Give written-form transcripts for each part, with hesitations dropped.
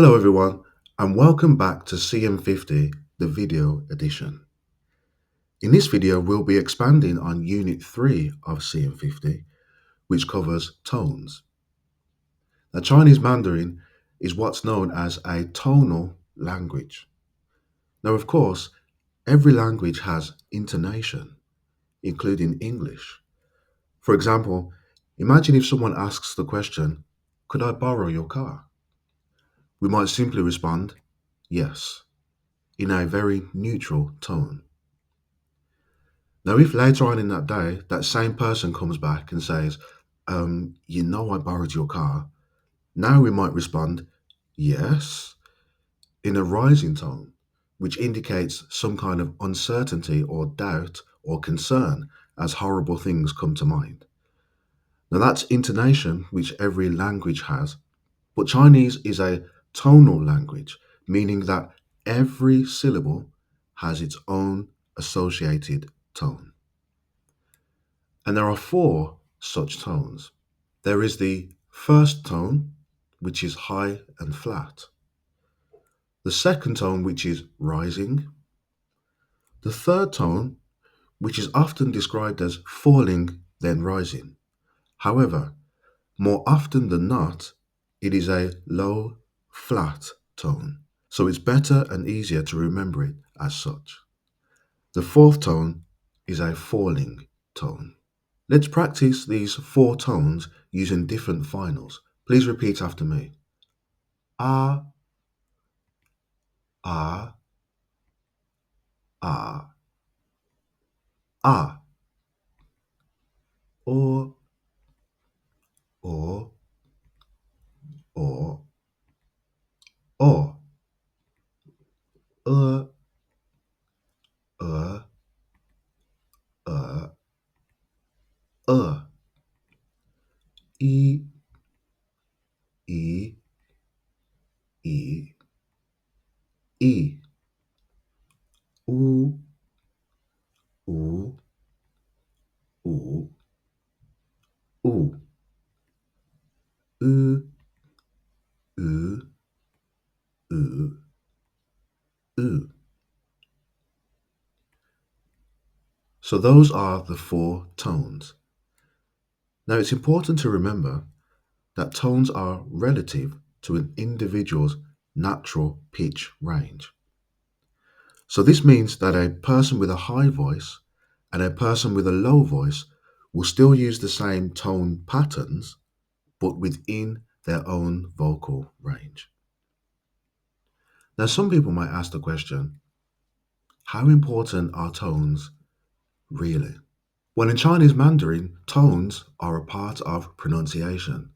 Hello everyone, and welcome back to CM50, the video edition. In this video, we'll be expanding on Unit 3 of CM50, which covers tones. Now, Chinese Mandarin is what's known as a tonal language. Now, of course, every language has intonation, including English. For example, imagine if someone asks the question, "Could I borrow your car?" We might simply respond, "Yes," in a very neutral tone. Now, if later on in that day, that same person comes back and says, I borrowed your car, now we might respond, "Yes," in a rising tone, which indicates some kind of uncertainty or doubt or concern as horrible things come to mind. Now, that's intonation, which every language has, but Chinese is a tonal language, meaning that every syllable has its own associated tone. And there are four such tones. There is the first tone, which is high and flat. The second tone, which is rising. The third tone, which is often described as falling, then rising. However, more often than not, it is a low, flat tone. So it's better and easier to remember it as such. The fourth tone is a falling tone. Let's practice these four tones using different finals. Please repeat after me. Ah, ah, ah, ah. Or, or, or, or. Uh, uh, uh, uh. E, e, e, e. U, u, u, u. U, u, u, u. So those are the four tones. Now it's important to remember that tones are relative to an individual's natural pitch range. So this means that a person with a high voice and a person with a low voice will still use the same tone patterns, but within their own vocal range. Now, some people might ask the question, how important are tones really? Well, in Chinese Mandarin, tones are a part of pronunciation.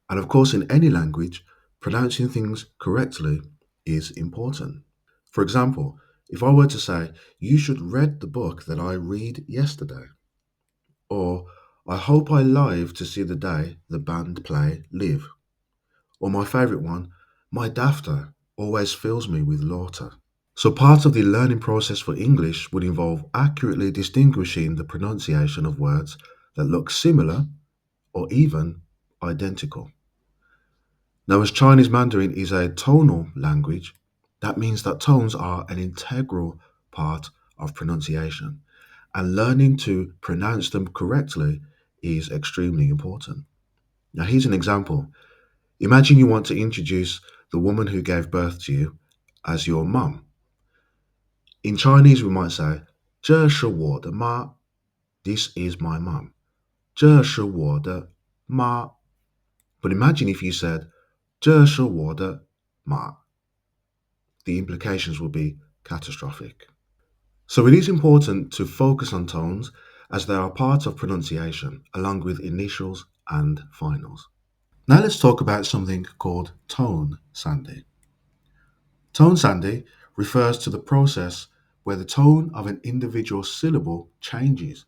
And of course, in any language, pronouncing things correctly is important. For example, if I were to say, "You should read the book that I read yesterday," or "I hope I live to see the day the band play live," or my favorite one, "My dafter always fills me with laughter." So part of the learning process for English would involve accurately distinguishing the pronunciation of words that look similar or even identical. Now, as Chinese Mandarin is a tonal language, that means that tones are an integral part of pronunciation, and learning to pronounce them correctly is extremely important. Now, here's an example. Imagine you want to introduce the woman who gave birth to you as your mum. In Chinese, we might say, 这是我的妈. This is my mum. 这是我的妈. But imagine if you said, 这是我的妈. The implications will be catastrophic. So it is important to focus on tones as they are part of pronunciation, along with initials and finals. Now let's talk about something called tone sandhi. Tone sandhi refers to the process where the tone of an individual syllable changes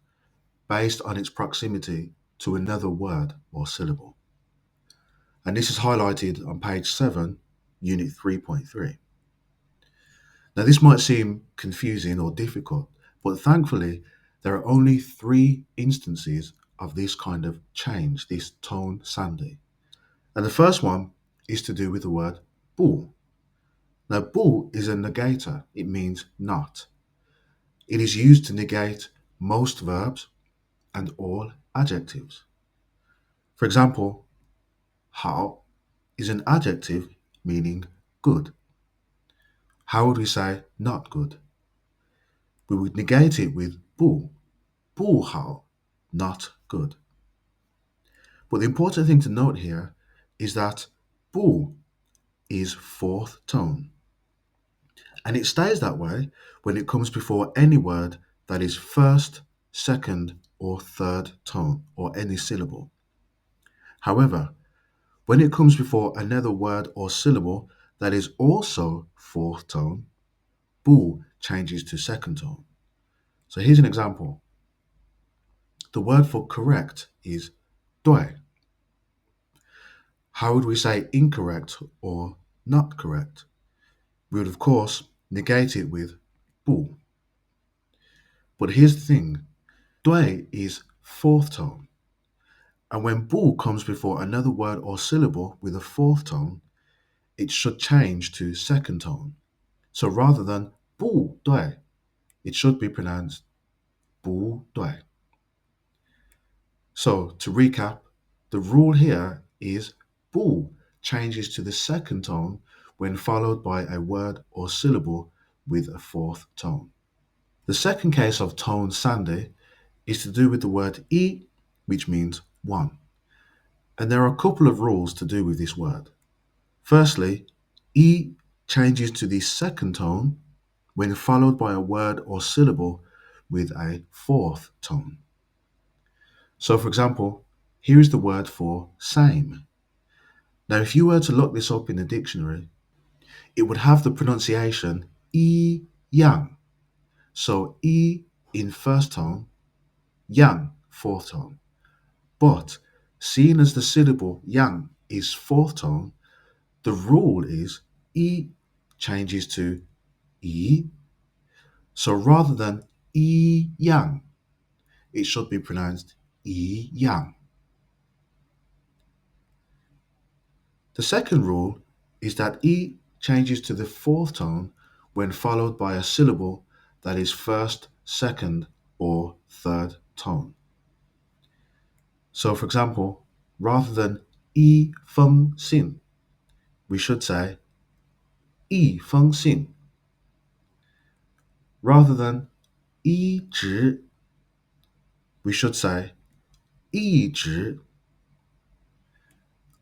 based on its proximity to another word or syllable. And this is highlighted on page 7, Unit 3.3. Now, this might seem confusing or difficult, but thankfully, there are only 3 instances of this kind of change, this tone sandhi. And the first one is to do with the word bu. Now, bu is a negator. It means not. It is used to negate most verbs and all adjectives. For example, hao is an adjective meaning good. How would we say not good? We would negate it with bu hao, not good. But the important thing to note here is that bu is fourth tone, and it stays that way when it comes before any word that is first, second, or third tone, or any syllable. However, when it comes before another word or syllable that is also fourth tone, bu changes to second tone. So here's an example. The word for correct is 对. How would we say incorrect or not correct? We would, of course, negate it with 不. But here's the thing. 对 is fourth tone. And when 不 comes before another word or syllable with a fourth tone, it should change to second tone. So rather than 不对, it should be pronounced 不对. So to recap, the rule here is 不 changes to the second tone when followed by a word or syllable with a fourth tone. The second case of tone sandhi is to do with the word I, which means one. And there are a couple of rules to do with this word. Firstly, I changes to the second tone when followed by a word or syllable with a fourth tone. So, for example, here is the word for same. Now, if you were to look this up in the dictionary, it would have the pronunciation I yang. So, I in first tone, yang fourth tone. But seeing as the syllable yang is fourth tone, the rule is I changes to I. So rather than I yang, it should be pronounced I yang. The second rule is that I changes to the fourth tone when followed by a syllable that is first, second, or third tone. So, for example, rather than 一封信, we should say 一封信. Rather than 一直, we should say 一直.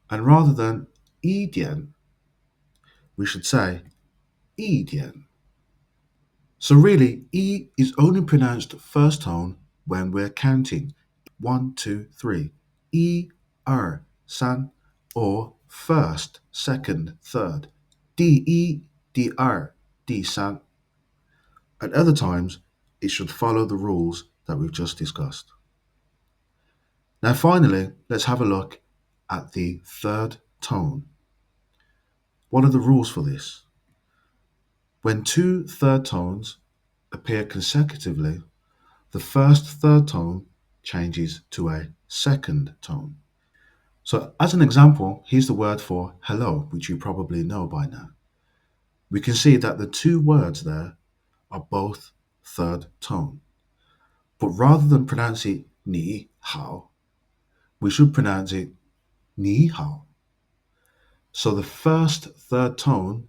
And rather than 一点, we should say 一点. So really, I is only pronounced first tone when we're counting 1, 2, 3. 一二三, or first, second, third. 第一第二第三. At other times, it should follow the rules that we've just discussed. Now finally, let's have a look at the third tone. What are the rules for this? When two third tones appear consecutively, the first third tone changes to a second tone. So as an example, here's the word for hello, which you probably know by now. We can see that the two words there are both third tone. But rather than pronounce it ni hao, we should pronounce it ni hao. So the first third tone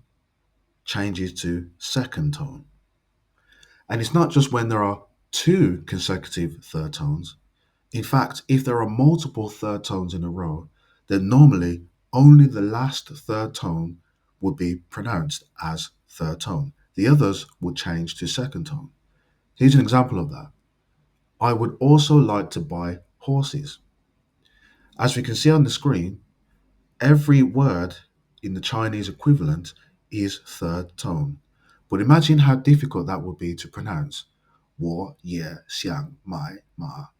changes to second tone. And it's not just when there are two consecutive third tones. In fact, if there are multiple third tones in a row, then normally only the last third tone would be pronounced as third tone. The others would change to second tone. Here's an example of that. I would also like to buy horses. As we can see on the screen, every word in the Chinese equivalent is third tone. But imagine how difficult that would be to pronounce. 我也想买马.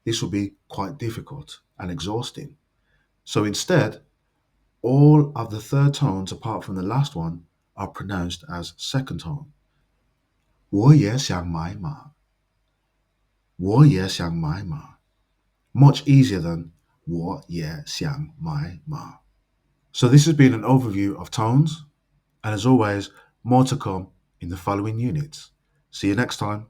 This will be quite difficult and exhausting. So instead, all of the third tones apart from the last one are pronounced as second tone. 我也想买马. 我也想买马. Much easier than 我也想买马. So this has been an overview of tones. And as always, more to come in the following units. See you next time.